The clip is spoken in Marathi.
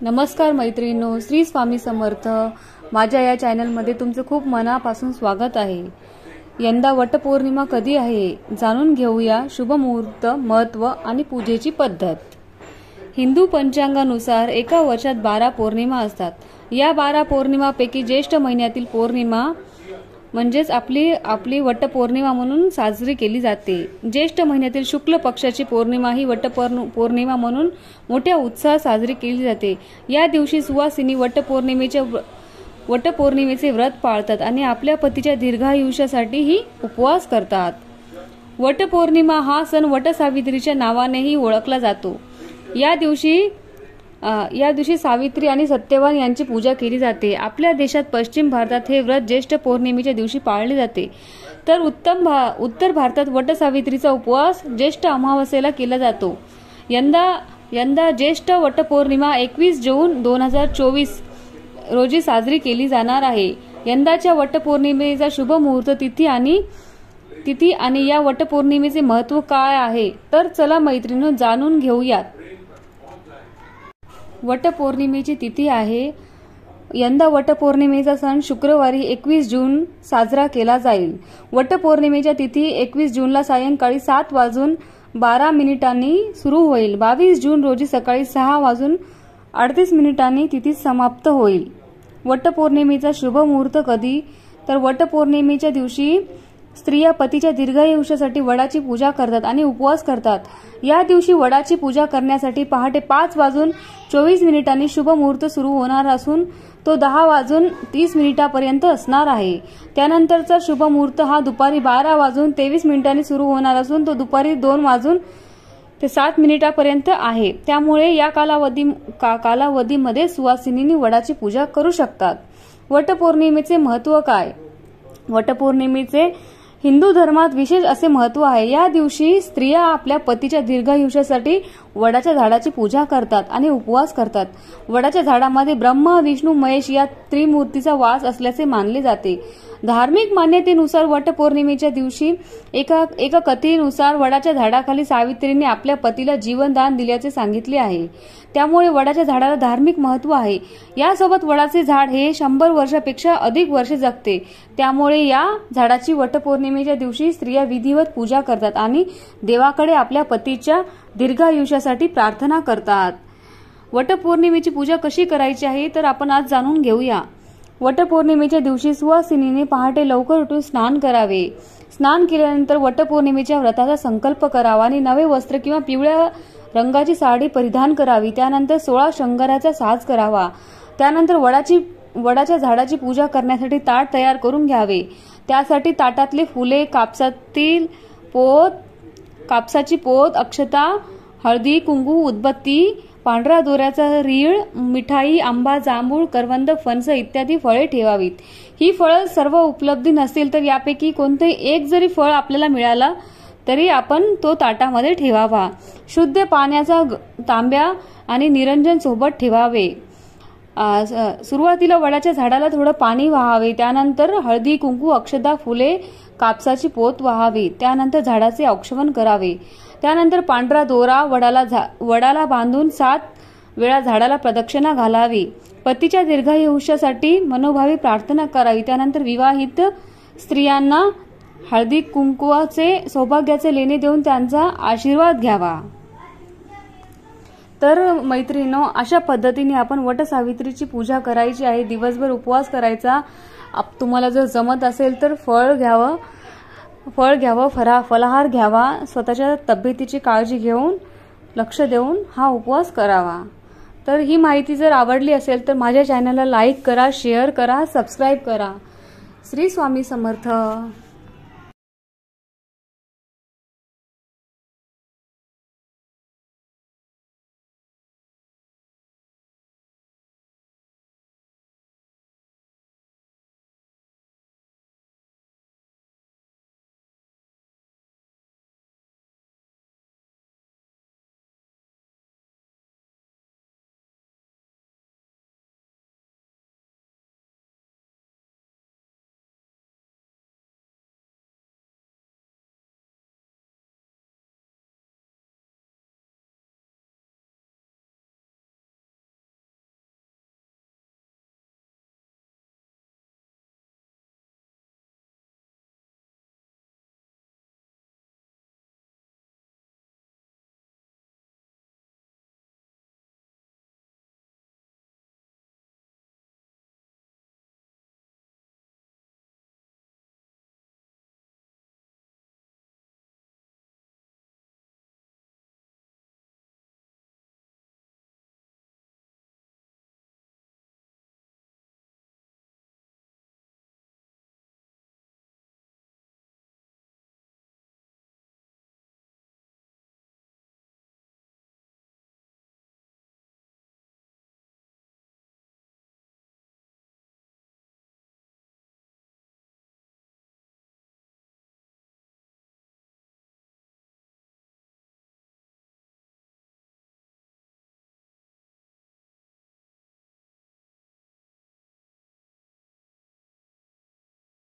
नमस्कार मैत्रिणींनो, श्री स्वामी समर्थ। माझ्या या चॅनलमध्ये तुमचं खूप मनापासून स्वागत आहे। यंदा वटपौर्णिमा कधी आहे जाणून घेऊया। शुभ मुहूर्त, महत्त्व आणि पूजेची पद्धत। हिंदू पंचांगानुसार एका वर्षात 12 पौर्णिमा असतात। या 12 पौर्णिमापैकी ज्येष्ठ महिन्यातील पौर्णिमा म्हणजेच आपली वटपौर्णिमा म्हणून साजरी केली जाते। ज्येष्ठ महिन्यातील शुक्ल पक्षाची पौर्णिमा ही वटपौर्णिमा म्हणून मोठ्या उत्साहात साजरी केली जाते। या दिवशी सुवासिनी वटपौर्णिमेचे व्रत पाळतात आणि आपल्या पतीच्या दीर्घायुष्यासाठी ही उपवास करतात। वटपौर्णिमा हा सण वटसावित्रीच्या नावानेही ओळखला जातो। या दिवशी सावित्री आणि सत्यवान यांची पूजा केली जाते। आपल्या देशात पश्चिम भारतात हे व्रत ज्येष्ठ पौर्णिमेच्या दिवशी पाळले जाते, तर उत्तर भारतात वटसावित्रीचा उपवास ज्येष्ठ अमावस्येला केला जातो। यंदा ज्येष्ठ वटपौर्णिमा 21 जून 2024 रोजी साजरी केली जाणार आहे। यंदाच्या वटपौर्णिमेचा शुभ मुहूर्त तिथी आणि या वटपौर्णिमेचे महत्त्व काय आहे तर चला मैत्रिणींनो जाणून घेऊयात। वटपौर्णिमेची तिथी आहे। यंदा वटपौर्णिमेचा सण शुक्रवारी 21 जून साजरा केला जाईल। वटपौर्णिमेच्या तिथी 21 जूनला सायंकाळी 7:12 सुरू होईल। 22 जून रोजी सकाळी 6:38 तिथी समाप्त होईल। वटपौर्णिमेचा शुभ मुहूर्त कधी तर वटपौर्णिमेच्या दिवशी स्त्रिया पतीच्या दीर्घायुष्यासाठी वडाची पूजा करतात आणि उपवास करतात। या दिवशी वडाची पूजा करण्यासाठी पहाटे 5:24 शुभ मुहूर्त सुरू होणार असून तो 10:30 पर्यंत असणार आहे। त्यानंतरचा शुभ मुहूर्त हा दुपारी 12:23 सुरू होणार असून तो दुपारी 2:07 पर्यंत आहे। त्यामुळे या कालावधीमध्ये सुवासिनींनी वडाची पूजा करू शकतात। वटपौर्णिमेचे महत्त्व काय? वटपौर्णिमेचे हिंदू धर्मात विशेष असे महत्त्व आहे। या दिवशी स्त्रिया आपल्या पतीच्या दीर्घायुष्यासाठी वडाच्या झाडाची पूजा करतात आणि उपवास करतात। वडाच्या झाडामध्ये ब्रह्मा, विष्णू, महेश या त्रिमूर्तीचा वास असल्याचे मानले जाते। धार्मिक मान्यतेनुसार वटपौर्णिमेच्या दिवशी एका कथेनुसार वडाच्या झाडाखाली सावित्रीने आपल्या पतीला जीवनदान दिल्याचे सांगितले आहे। त्यामुळे वडाच्या झाडाला धार्मिक महत्त्व आहे। यासोबत वडाचे झाड हे 100 वर्षापेक्षा अधिक वर्षे जगते। त्यामुळे या झाडाची वटपौर्णिमेच्या दिवशी स्त्रिया विधिवत पूजा करतात आणि देवाकडे आपल्या पतीच्या दीर्घायुष्यासाठी प्रार्थना करतात। वटपौर्णिमेची पूजा कशी करायची आहे तर आपण आज जाणून घेऊया। वटपौर्णिमेच्या दिवशी सुवासिनीने पहाटे लवकर उठून स्नान करावे। स्नान केल्यानंतर वटपौर्णिमेच्या व्रताचा संकल्प करावा आणि नवे वस्त्र किंवा पिवळ्या रंगाची साडी परिधान करावी। त्यानंतर 16 शृंगाराचा साज करावा। त्यानंतर वडाच्या झाडाची पूजा करण्यासाठी ताट तयार करून घ्यावे। त्यासाठी ताटातले फुले, कापसाची पोत, अक्षता, हळदी, कुंकू, उदबत्ती, पांढरा दोऱ्याचा रीळ, मिठाई, आंबा, जांभूळ, करवंद, फणस इत्यादी फळे ठेवावीत। ही फळं सर्व उपलब्ध नसतील तर यापैकी कोणतेही एक जरी फळ आपल्याला मिळाला तरी आपण तो ताटामध्ये ठेवावा। शुद्ध पाण्याचा तांब्या आणि निरंजन सोबत ठेवावे। सुरुवातीला वडाच्या झाडाला थोडं पाणी वाहावे। त्यानंतर हळदी, कुंकू, अक्षता, फुले, कापसाची पोत वाहावी। त्यानंतर झाडाचे औक्षण करावे। त्यानंतर पांढरा दोरा वडाला बांधून 7 वेळा झाडाला प्रदक्षिणा घालावी। पतीच्या दीर्घायुष्यासाठी मनोभावी प्रार्थना करावी। त्यानंतर विवाहित स्त्रियांना हळदी कुंकवाचे सौभाग्याचे लेणे देऊन त्यांचा आशीर्वाद घ्यावा। तर मैत्रिणींनो, अशा पद्धतीने आपण वटसावित्रीची पूजा करायची आहे। दिवसभर उपवास करायचा। तुम्हाला जर जमत असेल तर फळ घ्यावं, फलाहार घ्यावा। स्वतःच्या तब्येतीची काळजी घेऊन लक्ष देऊन हा उपवास करावा। तर ही माहिती जर आवडली असेल तर माझ्या चॅनलला लाईक करा, शेअर करा, सबस्क्राईब करा। श्री स्वामी समर्थ।